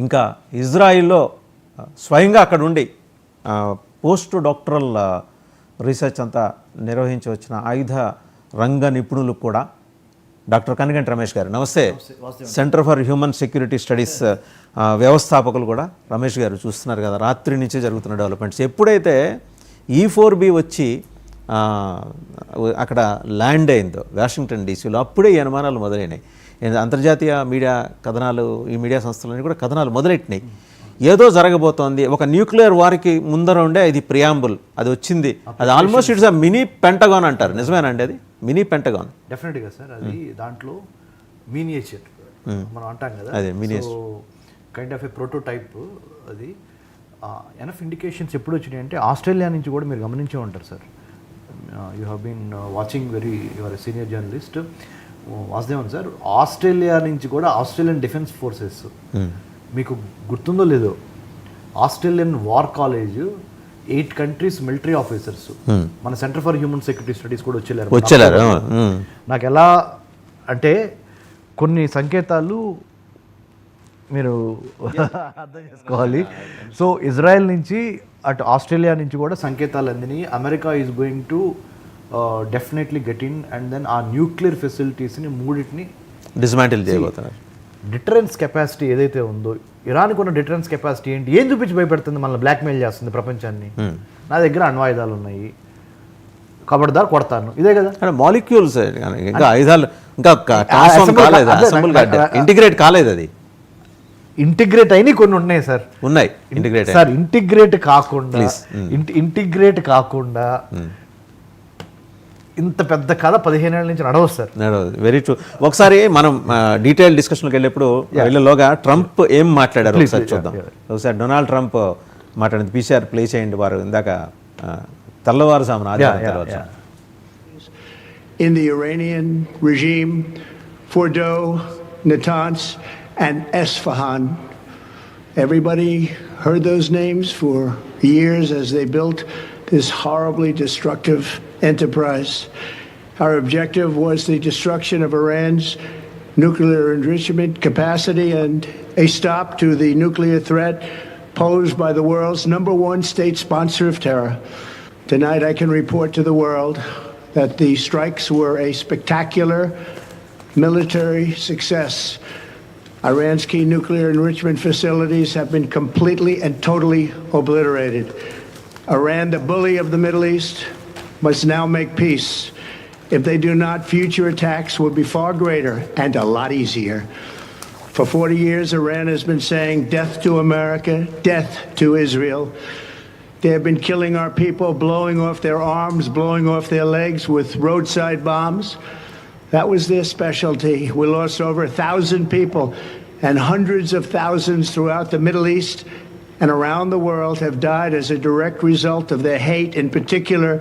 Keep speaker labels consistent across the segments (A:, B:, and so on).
A: ఇంకా ఇజ్రాయిల్లో స్వయంగా అక్కడ ఉండి పోస్ట్ డాక్టరల్ రీసెర్చ్ అంతా నిర్వహించి వచ్చిన ఆయుధ రంగ నిపుణులు కూడా డాక్టర్ కనిగంటి రమేష్ గారు నమస్తే. Centre for human security studies వ్యవస్థాపకులు కూడా రమేష్ గారు చూస్తున్నారు కదా, రాత్రి నుంచే జరుగుతున్న డెవలప్మెంట్స్. ఎప్పుడైతే E-4B వచ్చి అక్కడ ల్యాండ్ అయిందో వాషింగ్టన్ డీసీలో, అప్పుడే ఈ అనుమానాలు మొదలైనాయి. అంతర్జాతీయ మీడియా కథనాలు, ఈ మీడియా సంస్థలన్నీ కూడా కథనాలు మొదలెట్టినాయి. ఏదో జరగబోతోంది, ఒక న్యూక్లియర్ వార్కి ముందర ఉండే ఇది ప్రియాంబుల్, అది వచ్చింది, అది almost it's a mini pentagon అంటారు. నిజమేనండి అది మినీ పెంటగాన్?
B: డెఫినెట్గా సార్, అది దాంట్లో మినియేచర్ మనం అంటాం కదా,
A: అదే miniature
B: kind of a prototype. అది ఎనఫ్ ఇండికేషన్స్ ఎప్పుడు వచ్చినాయి అంటే ఆస్ట్రేలియా నుంచి కూడా మీరు గమనించే ఉంటారు sir. You have been watching your senior journalist Vasudevan sir. Australia నుంచి కూడా ఆస్ట్రేలియన్ డిఫెన్స్ ఫోర్సెస్, మీకు గుర్తుందో లేదో, Australian war college 8 countries military officers మన centre for human security studies కూడా వచ్చేలారు. నాకు ఎలా అంటే కొన్ని సంకేతాలు మీరు అర్థం చేసుకోవాలి. సో ఇజ్రాయెల్ నుంచి అటు ఆస్ట్రేలియా నుంచి కూడా సంకేతాలు అందినాయి. America is going to definitely get in and then ఆ న్యూక్లియర్ ఫెసిలిటీస్ని మూడింటిని
A: డిస్మాంటిల్ చేయబోతున్నారు.
B: డిటరెన్స్ కెపాసిటీ ఏదైతే ఉందో, ఇరాన్కి ఉన్న డిటరెన్స్ కెపాసిటీ ఏంటి, ఏం చూపించి భయపెడుతుంది, మనల్ని బ్లాక్మెయిల్ చేస్తుంది ప్రపంచాన్ని. నా దగ్గర అణ్వాయుధాలు ఉన్నాయి, కబడ్దార్ కొడతాను, ఇదే కదా.
A: మాలిక్యూల్స్ ఇంకా ఆయుధాలు ఇంకా ఇంటిగ్రేట్ కాలేదు. అది
B: ఇంటిగ్రేట్ అయినా కొన్ని ఉన్నాయి సార్,
A: ఉన్నాయి ఇంటిగ్రేట్
B: సార్. ఇంటిగ్రేట్ కాకుండా ఇంత పెద్ద కథ 15 ఏళ్ళ నుంచి నడవదు సార్.
A: నడవదు, వెరీ ట్రూ. ఒకసారి మనం డీటెయిల్ డిస్కషన్కి వెళ్ళేప్పుడు వీళ్ళలోగా ట్రంప్ ఏం మాట్లాడారు ఒకసారి చూద్దాం. ఒకసారి డొనాల్డ్ ట్రంప్ మాట్లాడింది PCR ప్లే చేయండి. వారు ఇందాక తెల్లవారుజామున ఆదివారం.
C: In the Iranian regime, Fordo, Natanz, and Esfahan. Everybody heard those names for years as they built this horribly destructive enterprise. Our objective was the destruction of Iran's nuclear enrichment capacity and a stop to the nuclear threat posed by the world's #1 state sponsor of terror. Tonight I can report to the world that the strikes were a spectacular military success. Iran's key nuclear enrichment facilities have been completely and totally obliterated. Iran, the bully of the Middle East, must now make peace. If they do not, future attacks will be far greater and a lot easier. For 40 years, Iran has been saying death to America, death to Israel. They have been killing our people, blowing off their arms, blowing off their legs with roadside bombs. That was their specialty. We lost over 1,000 people, and hundreds of thousands throughout the Middle East and around the world have died as a direct result of their hate. In particular,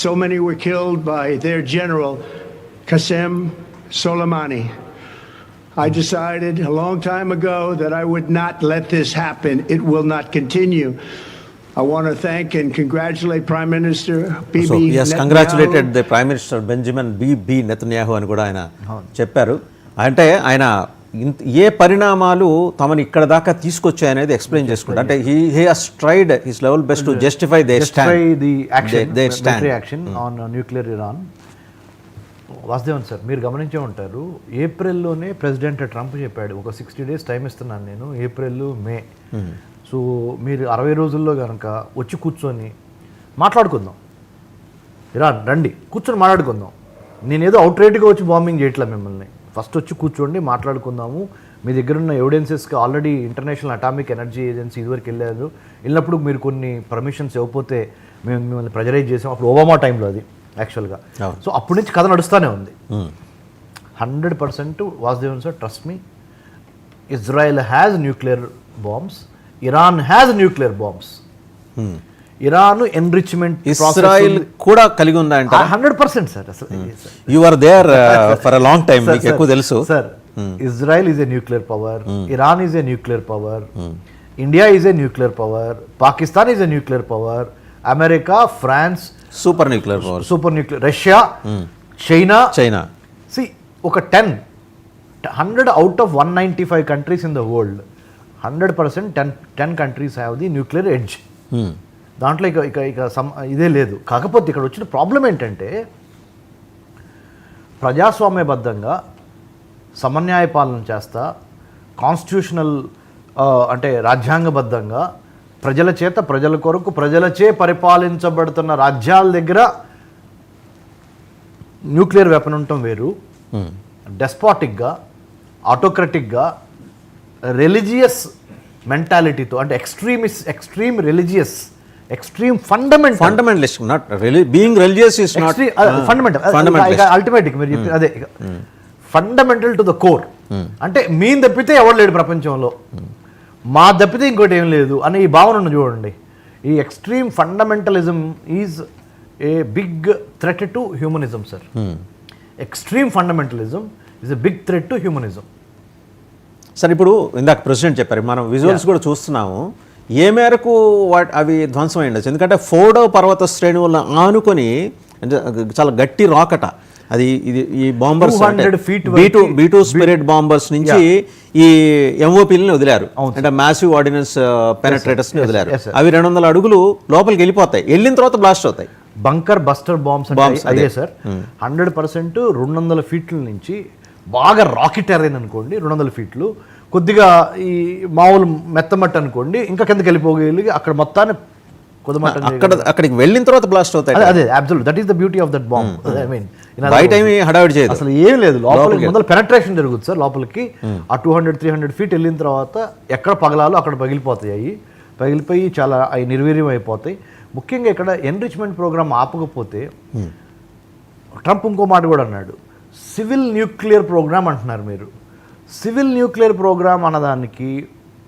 C: so many were killed by their general, Qasem Soleimani. I decided a long time ago that I would not let this happen. It will not continue. I want to thank and congratulate Prime Minister Bibi
A: Netanyahu. Yes, congratulated the Prime Minister Benjamin B. Netanyahu అని కూడా ఆయన చెప్పారు. అంటే ఆయన ఏ పరిణామాలు తమని ఇక్కడ దాకా తీసుకొచ్చాయనేది ఎక్స్ప్లెయిన్ చేసుకుంటారు. అంటే he has tried his level best to justify their
B: action on nuclear Iran. Vasudevan sir, మీరు గమనించే ఉంటారు, ఏప్రిల్లోనే ప్రెసిడెంట్ ట్రంప్ చెప్పాడు, ఒక 60 days టైం ఇస్తున్నాను నేను, ఏప్రిల్ మే. సో మీరు 60 రోజుల్లో కనుక వచ్చి కూర్చొని మాట్లాడుకుందాం, ఇరాన్ రండి కూర్చొని మాట్లాడుకుందాం, నేనేదో అవుట్రైట్గా వచ్చి బాంబింగ్ చేయట్లే మిమ్మల్ని, ఫస్ట్ వచ్చి కూర్చోండి మాట్లాడుకుందాము. మీ దగ్గర ఉన్న ఎవిడెన్సెస్కి already International Atomic Energy Agency ఇదివరకు వెళ్ళినప్పుడు మీరు కొన్ని పర్మిషన్స్ ఇవ్వకపోతే మేము మిమ్మల్ని ప్రెజరైజ్ చేసాం, అప్పుడు ఒబామా టైంలో అది యాక్చువల్గా. సో అప్పటి నుంచి కథ నడుస్తూనే ఉంది. 100% Vasudevan sir, trust me, Israel has nuclear bombs, Iran has nuclear bombs. Iran enrichment
A: Israel కూడా కలిగి ఉందా అంటే
B: 100% సార్. అసలు
A: you are there for a long time, మీకు ఎక్కువ తెలుసు
B: సార్. Israel is a nuclear power, Iran is a nuclear power, India is a nuclear power, Pakistan is a nuclear power, America, France
A: super nuclear power,
B: super nuclear, Russia, China. సి ఒక 10 100 out of 195 countries in the world, 100% 10 countries have the nuclear edge. దాంట్లో ఇదే లేదు. కాకపోతే ఇక్కడ వచ్చిన problem ఏంటంటే ప్రజాస్వామ్యబద్ధంగా సమన్యాయ పాలన చేస్తా కాన్స్టిట్యూషనల్ అంటే రాజ్యాంగబద్ధంగా ప్రజల చేత ప్రజల కొరకు ప్రజలచే పరిపాలించబడుతున్న రాజ్యాల దగ్గర న్యూక్లియర్ వెపన్ ఉండటం వేరు, డెస్పాటిక్గా ఆటోక్రటిక్గా రిలీజియస్ మెంటాలిటీతో అంటే extreme religious extreme
A: fundamentalist not being religious is not
B: fundamental ultimate మీరు చెప్పి అదే ఫండమెంటల్ టు ద కోర్. అంటే మీన్ తప్పితే ఎవరు లేడు ప్రపంచంలో, మా తప్పితే ఇంకోటి ఏం లేదు అనే ఈ భావనను చూడండి. ఈ extreme fundamentalism is a big threat to humanism sir. Extreme fundamentalism is a big threat to humanism.
A: Sir ఇప్పుడు ఇందాక ప్రెసిడెంట్ చెప్పారు, మనం విజువల్స్ కూడా చూస్తున్నాము, ఏ మేరకు అవి ధ్వంసం అయ్యిండొచ్చు. ఎందుకంటే ఫోర్డో పర్వత శ్రేణువులను ఆనుకొని అంటే చాలా గట్టి రాకట అది. ఇది ఈ బాంబర్స్ B2 స్పిరిట్ బాంబర్స్ నుంచి ఈ ఎంఓపీలని వదిలారు, అంటే మ్యాసివ్ ఆర్డినెన్స్ పెనట్రేటర్స్ ని వదిలారు. అవి 200 అడుగులు లోపలికి వెళ్ళిపోతాయి, వెళ్ళిన తర్వాత బ్లాస్ట్ అవుతాయి.
B: బంకర్ బస్టర్ బాంబ్స్ అదే సార్. 100% 200 ఫీట్ల నుంచి బాగా రాకెట్ టెరైన్ అనుకోండి 200 ఫీట్లు, కొద్దిగా ఈ మామూలు మెత్తమట్టు అనుకోండి ఇంకా కిందకి వెళ్ళిపోగలిగి అక్కడ మొత్తాన్ని
A: అక్కడికి వెళ్ళిన తర్వాత బ్లాస్ట్ అవుతాయి.
B: అదే absolute, that is the beauty of that bomb. I mean
A: బయట హడావిడి చేయదు,
B: అసలు ఏం లేదు, లోపలికి మొదలు పెనట్రేషన్ జరుగుతుంది సార్. లోపలికి ఆ 200-300 ఫీట్ వెళ్ళిన తర్వాత ఎక్కడ పగలాలో అక్కడ పగిలిపోతాయి. అవి పగిలిపోయి చాలా అవి నిర్వీర్యం అయిపోతాయి. ముఖ్యంగా ఇక్కడ ఎన్రిచ్మెంట్ ప్రోగ్రామ్ ఆపకపోతే ట్రంప్ ఇంకో మాట కూడా అన్నాడు, సివిల్ న్యూక్లియర్ ప్రోగ్రామ్ అంటున్నారు మీరు. సివిల్ న్యూక్లియర్ ప్రోగ్రామ్ అన్నదానికి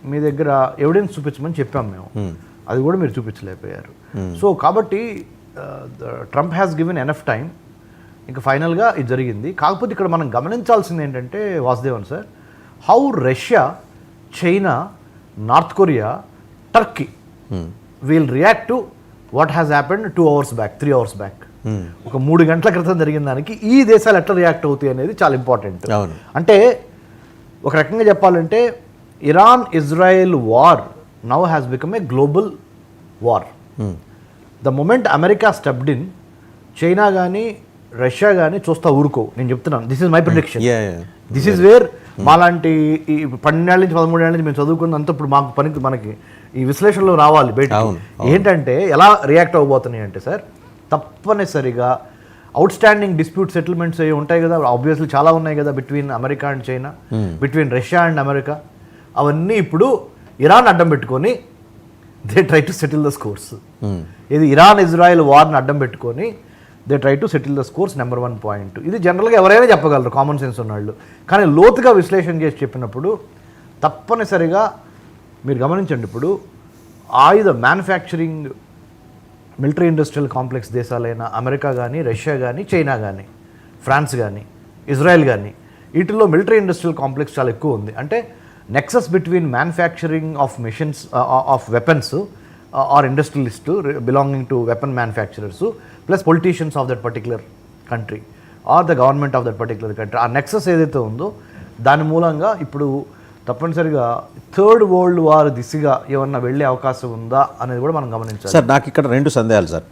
B: మీ దగ్గర ఎవిడెన్స్ చూపించమని చెప్పాం మేము, అది కూడా మీరు చూపించలేకపోయారు. సో కాబట్టి Trump has given enough time, ఇంకా ఫైనల్గా ఇది జరిగింది. కాకపోతే ఇక్కడ మనం గమనించాల్సింది ఏంటంటే Vasudevan sir, how Russia, China, north Korea, Turkey will react to what has happened 2 hours back, 3 hours back. ఒక 3 గంటల క్రితం జరిగిన దానికి ఈ దేశాలు ఎట్లా రియాక్ట్ అవుతాయి అనేది చాలా ఇంపార్టెంట్. అంటే ఒక రకంగా చెప్పాలంటే Iran-Israel war now has become a global war. The moment America stepped in, China కానీ రష్యా కానీ చూస్తా ఊరుకో. నేను చెప్తున్నాను, this is my prediction. This is where మాలాంటి ఈ 12 ఏళ్ళ నుంచి 13 ఏళ్ళ నుంచి మేము చదువుకున్నంత ఇప్పుడు మనకి ఈ విశ్లేషణలో రావాలి బయట. ఏంటంటే ఎలా రియాక్ట్ అవ్వబోతున్నాయి అంటే సార్, తప్పనిసరిగా అవుట్ స్టాండింగ్ డిస్ప్యూట్ సెటిల్మెంట్స్ అవి ఉంటాయి కదా, ఆబ్వియస్లీ చాలా ఉన్నాయి కదా, between America and China, between Russia and America. అవన్నీ ఇప్పుడు ఇరాన్ అడ్డం పెట్టుకొని they try to settle the scores. ఇది ఇరాన్-ఇజ్రాయెల్ వార్ని అడ్డం పెట్టుకొని they try to settle the scores. Number 1 point. ఇది జనరల్గా ఎవరైనా చెప్పగలరు, కామన్ సెన్స్ ఉన్నవాళ్ళు. కానీ లోతుగా విశ్లేషణ చేసి చెప్పినప్పుడు తప్పనిసరిగా మీరు గమనించండి, ఇప్పుడు ఆయుధ మ్యానుఫ్యాక్చరింగ్ మిలిటరీ ఇండస్ట్రియల్ కాంప్లెక్స్ దేశాలైన అమెరికా కానీ, రష్యా కానీ, చైనా కానీ, ఫ్రాన్స్ కానీ, ఇజ్రాయెల్ కానీ, వీటిల్లో మిలిటరీ ఇండస్ట్రియల్ కాంప్లెక్స్ చాలా ఎక్కువ ఉంది. అంటే nexus between manufacturing of missions of weapons or industrialist belonging to weapon manufacturers plus politicians of that particular country or the government of that particular country. ఆ nexus ఏదైతే ఉందో దాని మూలంగా ఇప్పుడు తప్పనిసరిగా థర్డ్ వరల్డ్ వార్ దిశగా ఏమన్నా వెళ్ళే అవకాశం ఉందా అనేది కూడా మనం గమనించాలి.
A: సార్ నాకు ఇక్కడ 2 సందేహాలు సార్.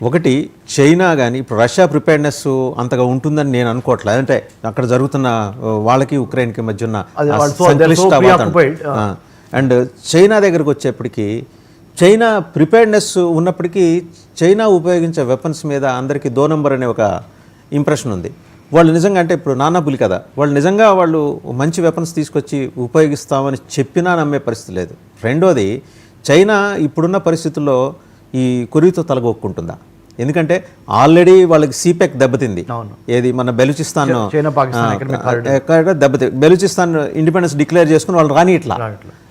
A: ఒకటి, చైనా కానీ ఇప్పుడు రష్యా ప్రిపేర్నెస్ అంతగా ఉంటుందని నేను అనుకోవట్లేదు. అంటే అక్కడ జరుగుతున్న వాళ్ళకి ఉక్రెయిన్కి మధ్య ఉన్న అండ్ చైనా దగ్గరకు వచ్చేప్పటికి చైనా ప్రిపేర్నెస్ ఉన్నప్పటికీ చైనా ఉపయోగించే వెపన్స్ మీద అందరికీ 2 నంబర్ అనే ఒక ఇంప్రెషన్ ఉంది. వాళ్ళు నిజంగా అంటే ఇప్పుడు నానా పులి కదా, వాళ్ళు నిజంగా వాళ్ళు మంచి వెపన్స్ తీసుకొచ్చి ఉపయోగిస్తామని చెప్పినా నమ్మే పరిస్థితి లేదు. రెండోది, చైనా ఇప్పుడున్న పరిస్థితుల్లో ఈ కొరియాతో తలగొక్కుంటుందా? ఎందుకంటే ఆల్రెడీ వాళ్ళకి సీపెక్ దెబ్బతింది. ఏది మన బెలూచిస్తాన్ దెబ్బతింది. బెలూచిస్తాన్ ఇండిపెండెన్స్ డిక్లేర్ చేసుకుని వాళ్ళు రాని ఇట్లా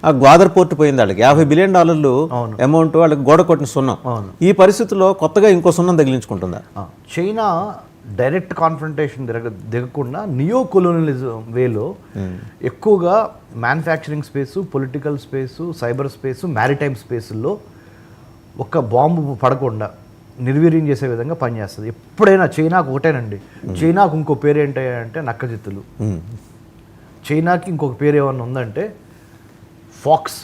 A: ఆ గ్వాదర్ పోర్ట్ పోయింది. వాళ్ళకి $50 బిలియన్ అమౌంట్ వాళ్ళకి గోడ కొట్టిన సున్నం. ఈ పరిస్థితుల్లో కొత్తగా ఇంకో సున్నం తగిలించుకుంటుందా?
B: చైనా డైరెక్ట్ కాన్ఫ్రంటేషన్ దిగకుండా నియో కొలోనియలిజం వేలో ఎక్కువగా manufacturing space, political space, cyber space, maritime స్పేసుల్లో ఒక బాంబు పడకుండా నిర్వీర్యం చేసే విధంగా పనిచేస్తుంది. ఎప్పుడైనా చైనాకు ఒకటేనండి, చైనాకు ఇంకో పేరు ఏంటంటే నక్కజిత్తులు. చైనాకి ఇంకొక పేరు ఏమన్నా ఉందంటే ఫాక్స్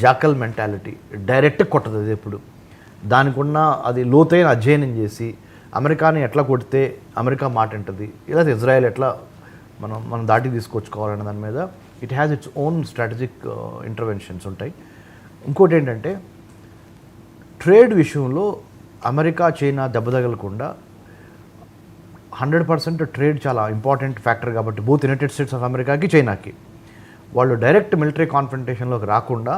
B: జాకల్ మెంటాలిటీ. డైరెక్ట్ కొట్టదు అది ఎప్పుడు. దానికి ఉన్న అది లోతైన అధ్యయనం చేసి అమెరికాని ఎట్లా కొడితే అమెరికా మాట ఉంటుంది, ఇలా ఇజ్రాయెల్ ఎట్లా మనం దాటి తీసుకొచ్చుకోవాలనే దాని మీద it has its own strategic interventions ఉంటాయి. ఇంకోటి ఏంటంటే ట్రేడ్ విషయంలో అమెరికా చైనా దెబ్బతగలకుండా 100% ట్రేడ్ చాలా ఇంపార్టెంట్ ఫ్యాక్టర్ కాబట్టి బోత్ యునైటెడ్ స్టేట్స్ ఆఫ్ అమెరికాకి చైనాకి వాళ్ళు డైరెక్ట్ మిలిటరీ కాన్ఫ్రంటేషన్లోకి రాకుండా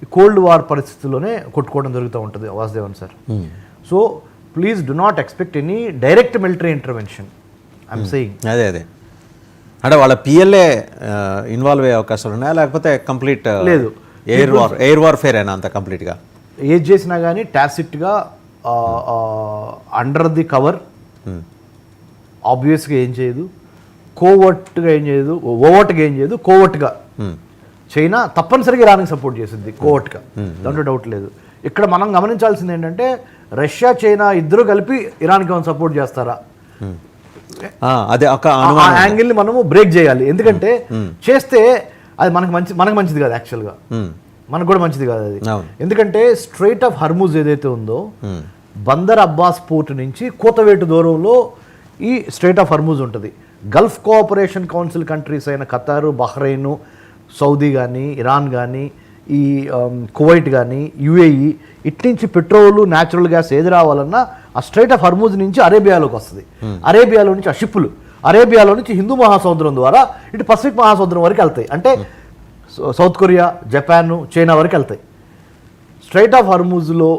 B: ఈ కోల్డ్ వార్ పరిస్థితుల్లోనే కొట్టుకోవడం జరుగుతూ ఉంటుంది Vasudevan sir. So please do not expect any direct military intervention. I'm saying
A: అదే అంటే వాళ్ళ పిఎల్ఏ ఇన్వాల్వ్ అయ్యే అవకాశాలు ఉన్నాయా, లేకపోతే కంప్లీట్
B: లేదు
A: ఎయిర్ వార్ఫేర్ అయినా అంత కంప్లీట్గా
B: ఏది చేసినా కానీ టాసిట్గా అండర్ ది కవర్ ఆబ్వియస్గా ఏం చేయదు, కోవర్ట్గా ఏం చేయదు, ఓవర్ట్గా ఏం చేయదు, కోవర్ట్గా చైనా తప్పనిసరిగా ఇరాన్కి సపోర్ట్ చేసింది కోవర్ట్గా, దాంట్లో డౌట్ లేదు. ఇక్కడ మనం గమనించాల్సింది ఏంటంటే రష్యా చైనా ఇద్దరు కలిపి ఇరాన్కి ఏమైనా సపోర్ట్ చేస్తారా,
A: అదే
B: ఆ యాంగిల్ని మనము బ్రేక్ చేయాలి. ఎందుకంటే చేస్తే అది మనకు మంచిది కాదు, యాక్చువల్గా మనకు కూడా మంచిది కాదు అది. ఎందుకంటే స్ట్రైట్ ఆఫ్ హర్మూజ్ ఏదైతే ఉందో బందర్ అబ్బాస్ పోర్ట్ నుంచి కోతవేటు దూరంలో ఈ స్ట్రైట్ ఆఫ్ హర్మూజ్ ఉంటుంది. గల్ఫ్ కోఆపరేషన్ కౌన్సిల్ కంట్రీస్ అయిన ఖతారు, బహ్రెయిన్, సౌదీ కానీ, ఇరాన్ కానీ, ఈ కువైట్ కానీ, యుఏఈ ఇటు నుంచి పెట్రోలు, న్యాచురల్ గ్యాస్ ఏది రావాలన్నా ఆ స్ట్రైట్ ఆఫ్ హర్మూజ్ నుంచి అరేబియాలోకి వస్తుంది. అరేబియాలో నుంచి ఆ షిప్పులు అరేబియాలో నుంచి హిందూ మహాసముద్రం ద్వారా ఇటు పసిఫిక్ మహాసముద్రం వరకు వెళ్తాయి. అంటే సౌత్ కొరియా, జపాన్, చైనా వరకు వెళ్తాయి. స్ట్రైట్ ఆఫ్ హర్మూజ్లో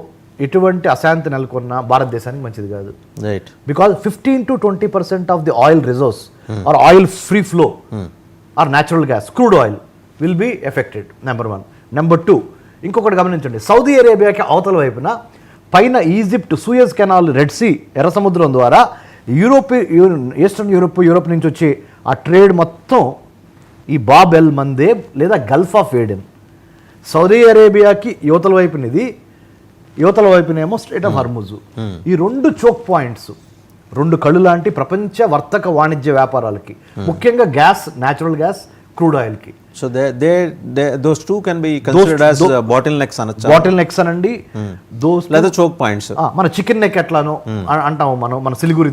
B: ఎటువంటి అశాంతి నెలకొన్న భారతదేశానికి మంచిది కాదు.
A: Right.
B: Because 15 to 20% of the oil reserves or oil free flow or natural gas, crude oil will be affected. Number 1. Number 2, ఇంకొకటి గమనించండి, సౌదీ అరేబియాకి అవతల వైపున పైన Egypt, Suez Canal, Red Sea, ఎర్ర సముద్రం ద్వారా ఈస్టర్న్ యూరోప్ నుంచి వచ్చే ఆ ట్రేడ్ మొత్తం ఈ బాబ్ ఎల్ మందేబ్ లేదా గల్ఫ్ ఆఫ్ ఏడెన్, సౌదీ అరేబియాకి యువతల వైపునిది, యువతల వైపునేమో స్ట్రైట్ ఆఫ్ హర్మూజ్. ఈ 2 చోక్ పాయింట్స్, 2 కళ్ళు లాంటి ప్రపంచ వర్తక వాణిజ్య వ్యాపారాలకి, ముఖ్యంగా గ్యాస్, న్యాచురల్ గ్యాస్, క్రూడ్ ఆయిల్కి.
A: So those two can be considered as bottlenecks అనొచ్చు.
B: బాటిల్నెక్స్ అనండి,
A: లేదా చోక్ పాయింట్స్.
B: మన చికెన్ నెక్ ఎట్లానో అంటాము మన సిలిగురి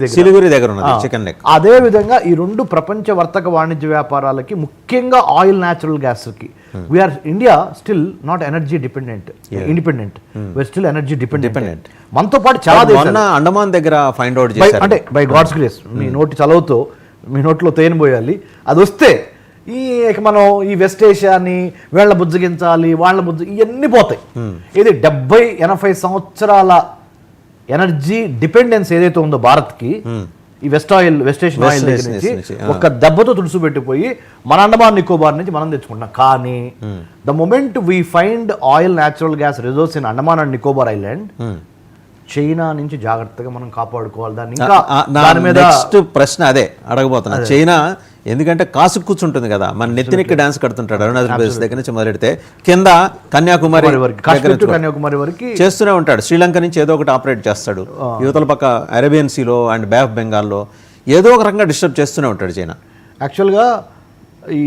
A: దగ్గర ఉన్నది చికెన్ నెక్.
B: అదే విధంగా ఈ 2 ప్రపంచ వర్తక వాణిజ్య వ్యాపారాలకి, ముఖ్యంగా ఆయిల్, న్యాచురల్ గ్యాస్ కి we're India still not energy dependent, independent, we're still energy dependent. మనతో పాటు చాలా దేశాలు
A: అండమాన్ దగ్గర ఫైండ్ అవుట్ చేశారు.
B: అంటే బై గాడ్స్ గ్రేస్, మీ నోటి చలవుతో మీ నోట్లో తేనె పోయాలి. అది వస్తే మనం ఈ వెస్ట్ ఏషియాని వీళ్ళ బుజ్జగించాలి, వాళ్ళ ఇవన్నీ పోతాయి. ఇది 70-80 సంవత్సరాల ఎనర్జీ డిపెండెన్స్ ఏదైతే ఉందో భారత్కి, ఈ వెస్ట్ ఏషియన్ ఆయిల్ దగ్గర నుంచి ఒక దెబ్బతో తుడుచుపెట్టిపోయి మన అండమాన్ నికోబార్ నుంచి మనం తెచ్చుకుంటాం. కానీ the moment we find oil, natural gas reserves in Andaman and Nicobar island, China నుంచి జాగ్రత్తగా మనం కాపాడుకోవాలి దాన్ని. ఇంకా దాని మీద
A: నెక్స్ట్ ప్రశ్న అదే అడగబోతున్నా. చైనా ఎందుకంటే కాసు కూర్చుంటుంది కదా, మన నెత్తినెక్కి డాన్స్ కడుతుంటాడు. అరుణాచల్ ప్రదేశ్ దగ్గర నుంచి మొదలెడితే కింద కన్యాకుమారి
B: వరకు
A: చేస్తూనే ఉంటాడు. శ్రీలంక నుంచి ఏదో ఒకటి ఆపరేట్ చేస్తాడు, యువతల పక్క అరేబియన్ సీలో అండ్ బే ఆఫ్ బెంగాల్లో ఏదో ఒక రకంగా డిస్టర్బ్ చేస్తూనే ఉంటాడు చైనా.
B: యాక్చువల్గా ఈ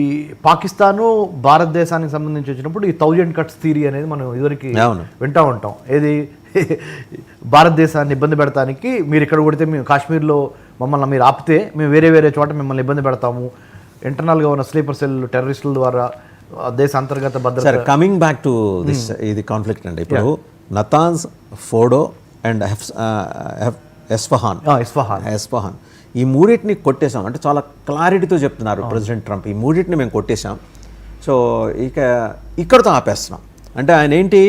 B: పాకిస్తాను, భారతదేశానికి సంబంధించి వచ్చినప్పుడు ఈ 1000 cuts థియరీ అనేది మనం ఇదివరకు వింటూ ఉంటాం. ఏది భారతదేశాన్ని ఇబ్బంది పెడతానికి, మీరు ఇక్కడ కొడితే మేము కాశ్మీర్లో మమ్మల్ని మీరు ఆపితే మేము వేరే చోట మిమ్మల్ని ఇబ్బంది పెడతాము, ఇంటర్నల్గా ఉన్న స్లీపర్ సెల్ టెర్రరిస్టుల ద్వారా దేశ అంతర్గత భద్రత.
A: కమింగ్ బ్యాక్ టు దిస్ ఇది కాన్ఫ్లిక్ట్ అండి. ఇప్పుడు నతాన్స్, ఫోర్డో అండ్ ఎస్ఫహాన్ ఈ మూడింటిని కొట్టేశాం అంటే చాలా క్లారిటీతో చెప్తున్నారు ప్రెసిడెంట్ ట్రంప్. ఈ మూడింటిని మేము కొట్టేశాం, సో ఇక్కడతో ఆపేస్తున్నాం అంటే ఆయన ఏంటి,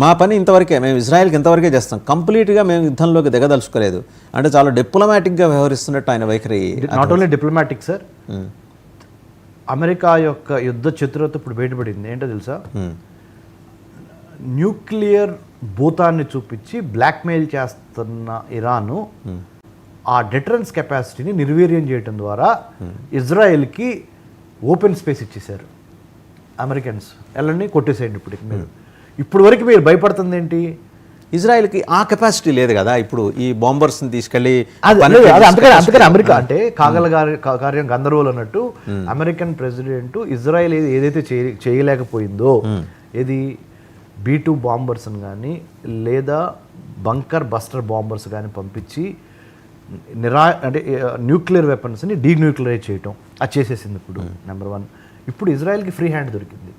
A: మా పని ఇంతవరకే, మేము ఇజ్రాయెల్కి ఇంతవరకే చేస్తాం, కంప్లీట్గా మేము యుద్ధంలోకి దిగదలుచుకోలేదు అంటే చాలా డిప్లొమాటిక్గా వ్యవహరిస్తున్నట్టు ఆయన వైఖరి.
B: Not only diplomatic sir, America యొక్క యుద్ధ చతురత ఇప్పుడు బయటపడింది. ఏంటో తెలుసా, న్యూక్లియర్ భూతాన్ని చూపించి బ్లాక్మెయిల్ చేస్తున్న ఇరాను ఆ డిటరెన్స్ కెపాసిటీని నిర్వీర్యం చేయడం ద్వారా ఇజ్రాయెల్కి ఓపెన్ స్పేస్ ఇచ్చేశారు. అమెరికన్స్ వెళ్ళండి కొట్టేసేయండి, ఇప్పుడు వరకు మీరు భయపడుతుంది ఏంటి,
A: ఇజ్రాయెల్కి ఆ కెపాసిటీ లేదు కదా ఇప్పుడు ఈ బాంబర్స్ని తీసుకెళ్ళి
B: అందుకని అమెరికా అంటే కాగల కార్యం గందరగోళం అన్నట్టు అమెరికన్ ప్రెసిడెంట్ ఇజ్రాయెల్ ఏదైతే చేయలేకపోయిందో ఇది B-2 బాంబర్స్ కానీ లేదా బంకర్ బస్టర్ బాంబర్స్ కానీ పంపించి అంటే న్యూక్లియర్ వెపన్స్ని డీన్యూక్లియరైజ్ చేయటం అది చేసేసింది ఇప్పుడు నెంబర్ 1. ఇప్పుడు ఇజ్రాయెల్కి ఫ్రీ హ్యాండ్ దొరికింది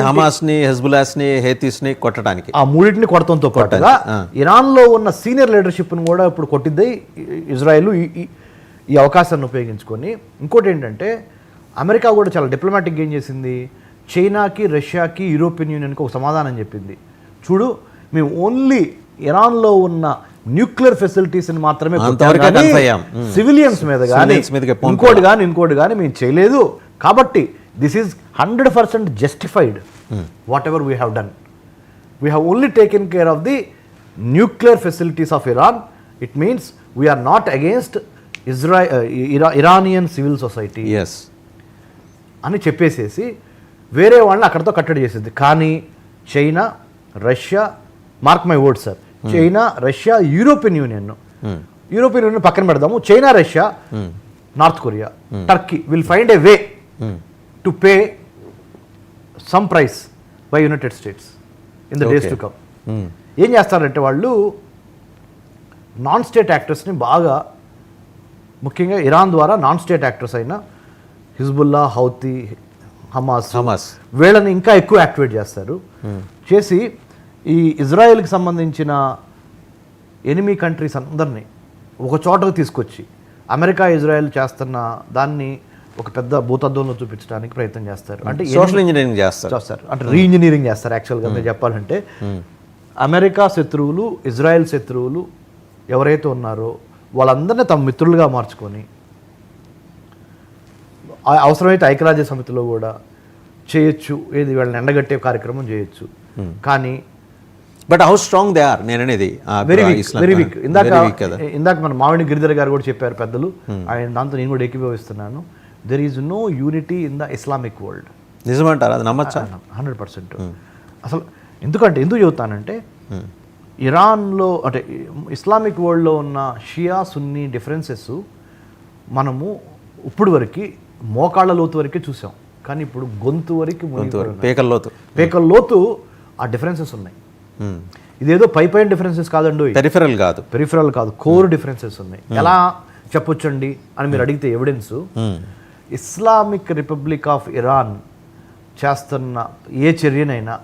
A: హమాస్ని హెజ్బుల్లాస్ని హేతీస్ని కొట్టడానికి.
B: ఆ మూడింటిని కొడతంతో పాటుగా ఇరాన్లో ఉన్న సీనియర్ లీడర్షిప్ను కూడా ఇప్పుడు కొట్టిద్ది ఇజ్రాయెల్ ఈ అవకాశాన్ని ఉపయోగించుకొని. ఇంకోటి ఏంటంటే అమెరికా కూడా చాలా డిప్లొమాటిక్గా ఏం చేసింది, చైనాకి రష్యాకి యూరోపియన్ యూనియన్కి ఒక సమాధానం చెప్పింది. చూడు మేము ఓన్లీ ఇరాన్లో ఉన్న న్యూక్లియర్ ఫెసిలిటీస్ని మాత్రమే సివిలియన్స్ మీద కానీ ఇంకోటి కానీ మేము చేయలేదు. కాబట్టి this is 100% justified whatever we have done. We have only taken care of the nuclear facilities of Iran. It means we're not against Iranian civil society అని చెప్పేసేసి వేరే వాళ్ళని అక్కడితో కట్టడి చేసింది. కానీ China Russia, mark my word sir, China Russia European Union పక్కన పెడదాము, China Russia North Korea Turkey will find a way to pay some price by United States in the days to come. ఏం చేస్తారంటే వాళ్ళు non state యాక్టర్స్ని బాగా, ముఖ్యంగా Iran ద్వారా non state actors అయిన Hezbollah, Houthi, Hamas వీళ్ళని ఇంకా ఎక్కువ యాక్టివేట్ చేస్తారు. చేసి ఈ ఇజ్రాయెల్కి సంబంధించిన ఎనిమీ కంట్రీస్ అందరినీ ఒక చోటకు తీసుకొచ్చి అమెరికా ఇజ్రాయెల్ చేస్తున్న దాన్ని ఒక పెద్ద భూతద్దంలో చూపించడానికి ప్రయత్నం చేస్తారు. అంటే
A: సోషల్ ఇంజనీరింగ్ చేస్తారు,
B: అంటే రీఇంజనీరింగ్ చేస్తారు. యాక్చువల్గా మీరు చెప్పాలంటే అమెరికా శత్రువులు, ఇజ్రాయెల్ శత్రువులు ఎవరైతే ఉన్నారో వాళ్ళందరినీ తమ మిత్రులుగా మార్చుకొని అవసరమైతే ఐక్యరాజ్య సమితిలో కూడా చేయొచ్చు, ఏది వాళ్ళని ఎండగట్టే కార్యక్రమం చేయొచ్చు. కానీ
A: but how strong they are నేను అనేది
B: వెరీ వీక్. ఇందాక మన మామిడి గిరిధర్ గారు కూడా చెప్పారు పెద్దలు, ఆయన దాంతో నేను కూడా ఏకీభవిస్తున్నాను. There is no unity in the Islamic world.
A: నిజమంటారు, అది నమ్మచ్చా?
B: 100%. అసలు ఎందుకు చెబుతానంటే ఇరాన్లో అంటే ఇస్లామిక్ వరల్డ్లో ఉన్న షియా సున్నీ డిఫరెన్సెస్ మనము ఇప్పుడు వరకు మోకాళ్ళ లోతు వరకే చూసాం. కానీ ఇప్పుడు గొంతు వరకు పేకల లోతు ఆ డిఫరెన్సెస్ ఉన్నాయి. ఇదేదో పైన డిఫరెన్సెస్ కాదండి, పెరిఫెరల్ కాదు, కోర్ డిఫరెన్సెస్ ఉన్నాయి. ఎలా చెప్పొచ్చండి అని మీరు అడిగితే evidence, Islamic Republic of Iran చేస్తున్న ఏ చర్యనైనా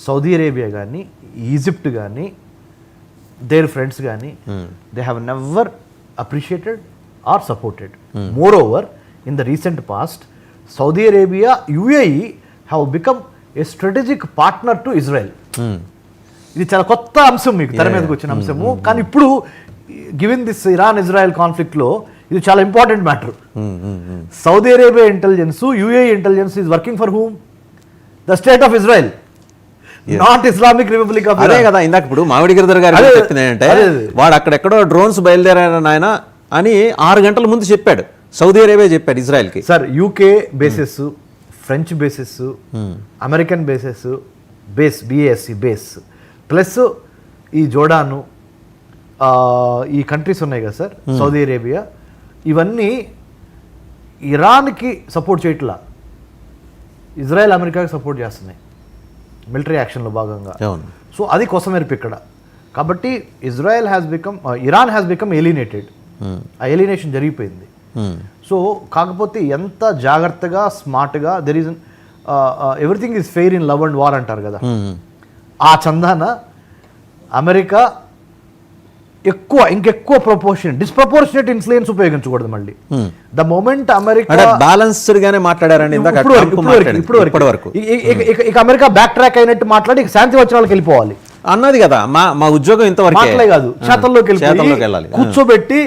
B: సౌదీ అరేబియా కానీ ఈజిప్ట్ కానీ దేర్ ఫ్రెండ్స్ కానీ they have never appreciated or supported. Moreover in the recent past Saudi Arabia, UAE have become a strategic partner to Israel. ఇది చాలా కొత్త అంశం, మీకు తెర మీదకి వచ్చిన అంశము. కానీ ఇప్పుడు గివెన్ దిస్ ఇరాన్ ఇజ్రాయెల్ కాన్ఫ్లిక్ట్లో ఇది చాలా important matter. Saudi Arabia intelligence, UAE intelligence is working for whom? The state of Israel, not Islamic Republic of Iran.
A: అదే కదా ఇందాక ఇప్పుడు మామిడి గిరిధర్ గారు చెప్పింది ఏంటంటే, వాడు అక్కడెక్కడో డ్రోన్స్ బయలుదేరారు ఆయన అని 6 గంటల ముందు చెప్పాడు, సౌదీ అరేబియా చెప్పాడు ఇజ్రాయెల్కి.
B: Sir UK bases, French bases, American bases, BASC base plus ఈ జోర్డాను, ఈ కంట్రీస్ ఉన్నాయి కదా సార్, సౌదీ అరేబియా, ఇవన్నీ ఇరాన్కి సపోర్ట్ చేయట్లా, ఇజ్రాయెల్ అమెరికాకి సపోర్ట్ చేస్తున్నాయి మిలిటరీ యాక్షన్లో భాగంగా. సో అది కొసమెరుపు ఇక్కడ. కాబట్టి ఇరాన్ హ్యాస్ బికమ్ ఎలినేటెడ్. ఆ ఎలినేషన్ జరిగిపోయింది. సో కాకపోతే ఎంత జాగ్రత్తగా స్మార్ట్గా there is everything is fair in love and war అంటారు కదా, ఆ చందాన అమెరికా ఇంకెక్కువ డిస్ప్రపోర్షనేట్ ఇన్ఫ్లుయెన్స్ ఉపయోగించకూడదు మళ్ళీ. ద మొమెంట్ అమెరికా
A: బ్యాలెన్స్డ్ గానే మాట్లాడారండి
B: ఇప్పుడు వరకు ఇక అమెరికా బ్యాక్ ట్రాక్ అయినట్టు మాట్లాడి శాంతి వచనాలకు వెళ్ళిపోవాలి
A: అన్నది కదా. మా ఉద్యోగం ఇంతవరకే
B: కాదు, చేతల్లోకి వెళ్ళి కూర్చోబెట్టి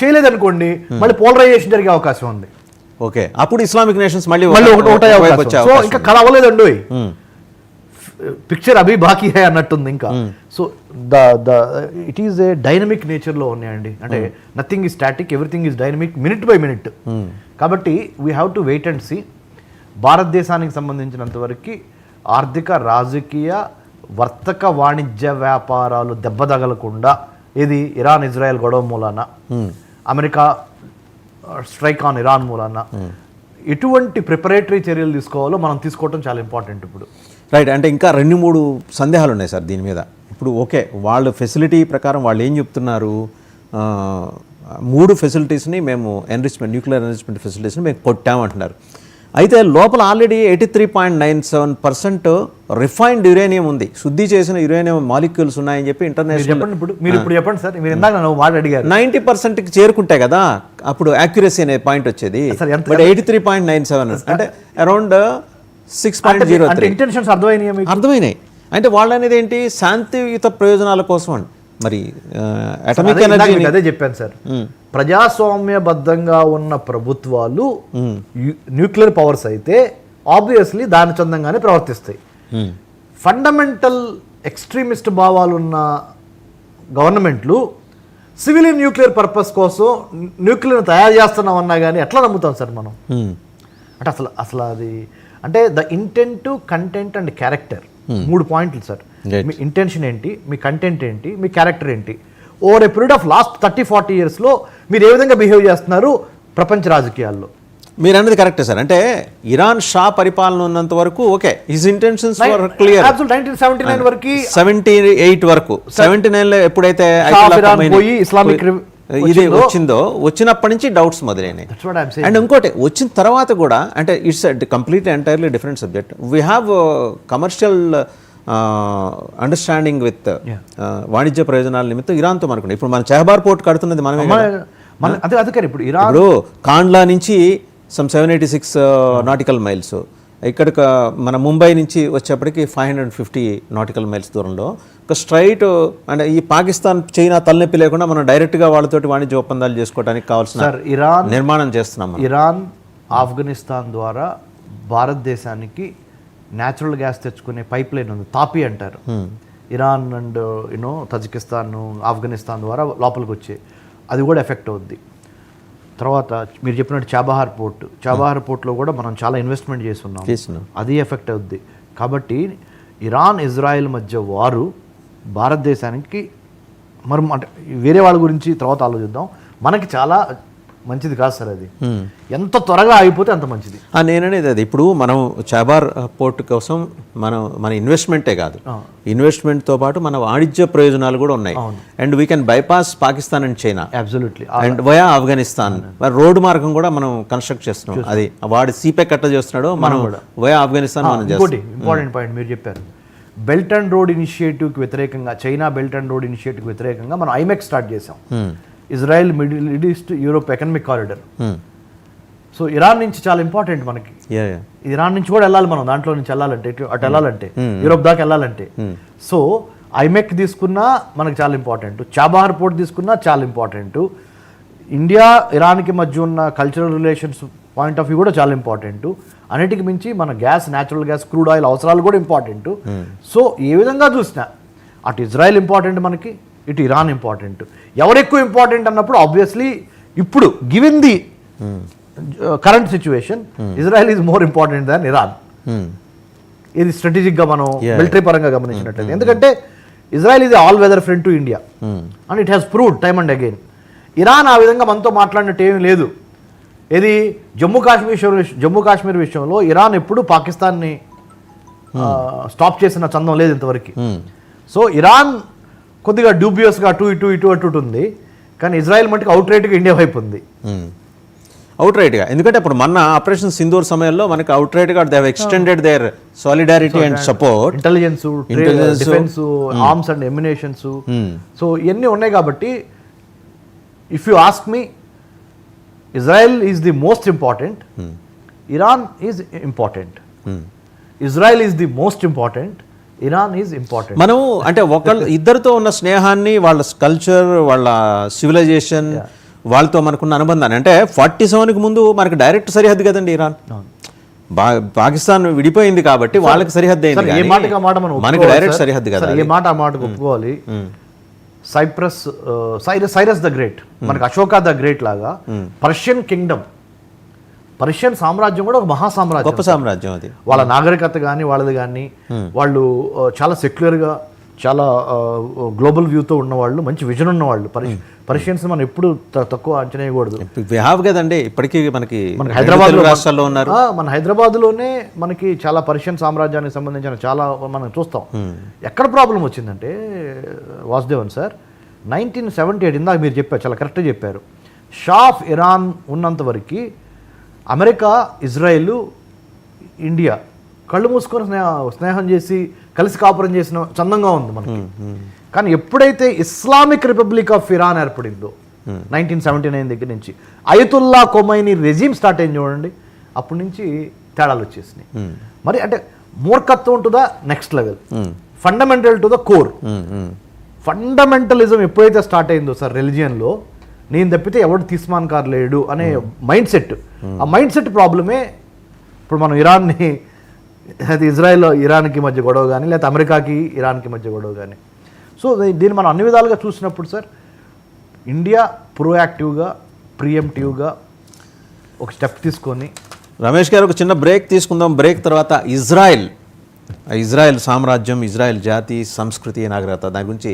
B: చేయలేదు అనుకోండి, మళ్ళీ పోలరైజేషన్ జరిగే అవకాశం ఉంది.
A: ఓకే, అప్పుడు ఇస్లామిక్ నేషన్స్ మళ్ళీ
B: సో ఇంకా కళ అవ్వలేదండి, పిక్చర్ అభి బాకీ హై అన్నట్టుంది ఇంకా. So it is a dynamic నేచర్లో ఉన్నాయండి. అంటే nothing is static, everything is dynamic, minute by minute. కాబట్టి we have to wait and see. భారతదేశానికి సంబంధించినంత వరకు ఆర్థిక, రాజకీయ, వర్తక వాణిజ్య వ్యాపారాలు దెబ్బతగలకుండా ఇది ఇరాన్ ఇజ్రాయెల్ గొడవ మూలాన, అమెరికా స్ట్రైక్ ఆన్ ఇరాన్ మూలాన ఎటువంటి ప్రిపరేటరీ చర్యలు తీసుకోవాలో మనం తీసుకోవడం చాలా ఇంపార్టెంట్ ఇప్పుడు.
A: రైట్. అంటే ఇంకా 2-3 సందేహాలు ఉన్నాయి సార్ దీని మీద. ఇప్పుడు ఓకే, వాళ్ళ ఫెసిలిటీ ప్రకారం వాళ్ళు ఏం చెప్తున్నారు, 3 ఫెసిలిటీస్ని మేము న్యూక్లియర్ ఎన్రిచ్మెంట్ ఫెసిలిటీస్ని మేము కొట్టామంటున్నారు. అయితే లోపల ఆల్రెడీ 83.97% రిఫైన్డ్ యురేనియం ఉంది, శుద్ధి చేసిన యురేనియం మాలిక్యూల్స్ ఉన్నాయని చెప్పి ఇంటర్నేషనల్.
B: ఇప్పుడు చెప్పండి సార్, మీరు ఇందాక నన్ను మాట అడిగారు
A: 90%కి చేరుకుంటే కదా అప్పుడు యాక్యురసీ అనే పాయింట్ వచ్చేది. బట్ 83.97 అంటే అరౌండ్ 6.03
B: ఇంటెన్షన్స్
A: అర్థమైనాయి. అంటే వాళ్ళు అనేది ఏంటి, శాంతియుత ప్రయోజనాల కోసం అండి. మరి అటామిక్ ఎనర్జీ
B: అదే చెప్పాను సార్, ప్రజాస్వామ్యబద్ధంగా ఉన్న ప్రభుత్వాలు న్యూక్లియర్ పవర్స్ అయితే ఆబ్వియస్లీ దాని చందంగానే ప్రవర్తిస్తాయి. ఫండమెంటల్ ఎక్స్ట్రీమిస్ట్ భావాలున్న గవర్నమెంట్లు సివిలియన్ న్యూక్లియర్ పర్పస్ కోసం న్యూక్లియర్ తయారు చేస్తున్నామన్నా కానీ ఎట్లా నమ్ముతాం సార్ మనం? అంటే అసలు అది అంటే the intent, content and character 3 పాయింట్లు సార్. మీ ఇంటెన్షన్ ఏంటి, మీ కంటెంట్ ఏంటి, మీ క్యారెక్టర్ ఏంటి, over a period of last 30-40 ఇయర్స్లో మీరు ఏ విధంగా బిహేవ్ చేస్తున్నారు ప్రపంచ రాజకీయాల్లో.
A: మీరు అన్నది కరెక్టే సార్. అంటే ఇరాన్ షా పరిపాలన ఉన్నంత వరకు ఓకే, హిస్ ఇంటెన్షన్స్ వర్ క్లియర్.
B: 1979 వరకు
A: 78 వరకు 79లో ఎప్పుడైతే
B: ఇస్లామిక్
A: ఇది వచ్చినప్పటి నుంచి డౌట్స్ మొదలైనాయి. అండ్ ఇంకోటి వచ్చిన తర్వాత కూడా అంటే it's completely entirely different subject. We have commercial understanding with వాణిజ్య ప్రయోజనాల నిమిత్తం ఇరాన్తో మనకు. ఇప్పుడు మన చెహబార్ పోర్ట్ కడుతున్నది మనమే. ఇప్పుడు కాండ్లా నుంచి సమ్ 786 నాటికల్ మైల్స్, ఇక్కడ మన ముంబై నుంచి వచ్చేప్పటికి 550 నాటికల్ మైల్స్ దూరంలో ఒక స్ట్రైట్. అంటే ఈ పాకిస్తాన్ చైనా తలనొప్పి లేకుండా మనం డైరెక్ట్గా వాళ్ళతోటి వాణిజ్య ఒప్పందాలు చేసుకోవడానికి కావాల్సిన
B: ఇరాన్
A: నిర్మాణం చేస్తున్నాం.
B: ఇరాన్ ఆఫ్ఘనిస్తాన్ ద్వారా భారతదేశానికి న్యాచురల్ గ్యాస్ తెచ్చుకునే పైప్ లైన్ ఉంది, తాపీ అంటారు. ఇరాన్ అండ్ తజికిస్తాన్, ఆఫ్ఘనిస్తాన్ ద్వారా లోపలికి వచ్చే అది కూడా ఎఫెక్ట్ అవుద్ది. తర్వాత మీరు చెప్పినట్టు చాబహార్ పోర్ట్లో కూడా మనం చాలా ఇన్వెస్ట్మెంట్ చేస్తున్నాం, అది ఎఫెక్ట్ అవుద్ది. కాబట్టి ఇరాన్ ఇజ్రాయెల్ మధ్య వారు భారతదేశానికి మరి అంటే వేరే వాళ్ళ గురించి తర్వాత ఆలోచిద్దాం, మనకి చాలా మంచిది కాదు సార్. అది ఎంత త్వరగా అయిపోతే అంత మంచిది.
A: నేననేది అది. ఇప్పుడు మనం చాబార్ పోర్ట్ కోసం మన ఇన్వెస్ట్మెంటే కాదు, ఇన్వెస్ట్మెంట్తో పాటు మన వాణిజ్య ప్రయోజనాలు కూడా ఉన్నాయి. And we can bypass Pakistan and China
B: absolutely,
A: and via Afghanistan. Road మార్గం కూడా మనం కన్స్ట్రక్ట్ చేస్తున్నాం. అది వాడి సీపెక్ ఎట్లా చేస్తున్నాడో మనం వయా ఆఫ్ఘనిస్తాన్ మనం చేస్తాం.
B: ఇంపార్టెంట్ పాయింట్ మీరు చెప్పారు. బెల్ట్ అండ్ రోడ్ ఇనిషియేటివ్కి వ్యతిరేకంగా, చైనా బెల్ట్ అండ్ రోడ్ ఇనిషియేటివ్కి వ్యతిరేకంగా మనం ఐమెక్ స్టార్ట్ చేసాం, Israel middle east Europe economic corridor. So Iran నుంచి చాలా ఇంపార్టెంట్ మనకి. ఇరాన్ నుంచి కూడా వెళ్ళాలి మనం, దాంట్లో నుంచి వెళ్ళాలంటే అటు వెళ్ళాలంటే యూరోప్ దాకా వెళ్ళాలంటే. సో ఐమెక్ తీసుకున్నా మనకు చాలా ఇంపార్టెంట్, చాబహార్ పోర్ట్ తీసుకున్నా చాలా ఇంపార్టెంట్. ఇండియా ఇరాన్కి మధ్య ఉన్న cultural relations point of view కూడా చాలా ఇంపార్టెంట్. అన్నిటికి మించి మన gas, natural gas, crude oil అవసరాలు కూడా ఇంపార్టెంట్. సో ఏ విధంగా చూసినా అటు ఇజ్రాయెల్ ఇంపార్టెంట్ మనకి, ఇటు ఇరాన్ ఇంపార్టెంట్. ఎవరు ఎక్కువ ఇంపార్టెంట్ అన్నప్పుడు ఆబ్వియస్లీ ఇప్పుడు given the current situation Israel is more important than Iran. ఇది స్ట్రాటజిక్గా మనం మిలిటరీ పరంగా గమనించినట్లయితే. ఎందుకంటే Israel is all weather friend to India and it has proved time and again. Iran ఆ విధంగా మనతో మాట్లాడినట్టు ఏమీ లేదు. ఇది జమ్మూ కాశ్మీర్ విషయంలో ఇరాన్ ఎప్పుడు పాకిస్తాన్ని స్టాప్ చేసిన చందం లేదు ఇంతవరకు. సో ఇరాన్ కొద్దిగా డ్యూబియస్గా అటు ఇటు ఉంది, కానీ ఇజ్రాయెల్ మటుకు అవుట్ రైట్గా ఇండియా వైపు ఉంది.
A: అవుట్ రైట్గా, ఎందుకంటే ఇప్పుడు మన ఆపరేషన్ సింధూర్ సమయంలో మనకి అవుట్ రైట్గా they have extended their solidarity and support,
B: intelligence, defence, arms and ammunitions. So ఇవన్నీ ఉన్నాయి. కాబట్టి if you ask me, Israel is the most important, Iran is important. Israel is the most important, Iran is important.
A: మనం అంటే ఇద్దరితో ఉన్న స్నేహాన్ని, వాళ్ళ culture, వాళ్ళ సివిలైజేషన్, వాళ్ళతో మనకున్న అనుబంధాన్ని, అంటే 47కి ముందు మనకు డైరెక్ట్ సరిహద్దు కదండి ఇరాన్. పాకిస్తాన్ విడిపోయింది కాబట్టి వాళ్ళకి సరిహద్దు అయింది, మనకి డైరెక్ట్ సరిహద్దు కదా.
B: ఏ మాట ఆ మాటకు ఒప్పుకోవాలి. సైరస్ ద గ్రేట్, మనకు అశోక ద గ్రేట్ లాగా పర్షియన్ కింగ్డమ్ పర్షియన్ సామ్రాజ్యం కూడా ఒక మహాసామ్రాజ్యం,
A: గొప్ప సామ్రాజ్యం అది.
B: వాళ్ళ నాగరికత కానీ వాళ్ళది కానీ వాళ్ళు చాలా సెక్యులర్గా చాలా గ్లోబల్ వ్యూతో ఉన్నవాళ్ళు, మంచి విజన్ ఉన్నవాళ్ళు. పర్షియన్స్ మనం ఎప్పుడు తక్కువ అంచనా వేయకూడదు.
A: హ్యావ్ కదండి ఇప్పటికీ మనకి
B: హైదరాబాద్
A: రాష్ట్రాల్లో ఉన్నారు.
B: మన హైదరాబాద్లోనే మనకి చాలా పర్షియన్ సామ్రాజ్యానికి సంబంధించిన చాలా మనం చూస్తాం. ఎక్కడ ప్రాబ్లం వచ్చిందంటే వాసుదేవన్ సార్, 1978 ఇందాక మీరు చెప్పారు, చాలా కరెక్ట్గా చెప్పారు. షా ఆఫ్ ఇరాన్ ఉన్నంత వరకు అమెరికా, ఇజ్రాయెల్, ఇండియా కళ్ళు మూసుకొని స్నేహం చేసి కలిసి కాపురం చేసిన చందంగా ఉంది మనకి. కానీ ఎప్పుడైతే ఇస్లామిక్ రిపబ్లిక్ ఆఫ్ ఇరాన్ ఏర్పడిందో 1979 దగ్గర నుంచి, అయతుల్లా ఖొమైనీ రెజీమ్ స్టార్ట్ అయింది చూడండి, అప్పటి నుంచి తేడాలు వచ్చేసినాయి. మరి అంటే మూర్ఖత్వం to the next level, fundamental to the core. Fundamentalism ఎప్పుడైతే స్టార్ట్ అయిందో సార్ రిలిజియన్లో, నేను తప్పితే ఎవడు తీస్మాన్కార్ లేడు అనే మైండ్ సెట్, ఆ మైండ్ సెట్ ప్రాబ్లమే ఇప్పుడు మనం ఇరాన్ని, అది ఇజ్రాయెల్ ఇరాన్కి మధ్య గొడవ కానీ, లేకపోతే అమెరికాకి ఇరాన్కి మధ్య గొడవ కానీ. సో దీన్ని మనం అన్ని విధాలుగా చూసినప్పుడు సార్, ఇండియా ప్రోయాక్టివ్గా, ప్రియంప్టివ్గా ఒక స్టెప్ తీసుకొని.
A: రమేష్ గారు ఒక చిన్న బ్రేక్ తీసుకుందాం. బ్రేక్ తర్వాత ఇజ్రాయెల్ సామ్రాజ్యం, ఇజ్రాయెల్ జాతి, సంస్కృతి, నాగరికత, దాని గురించి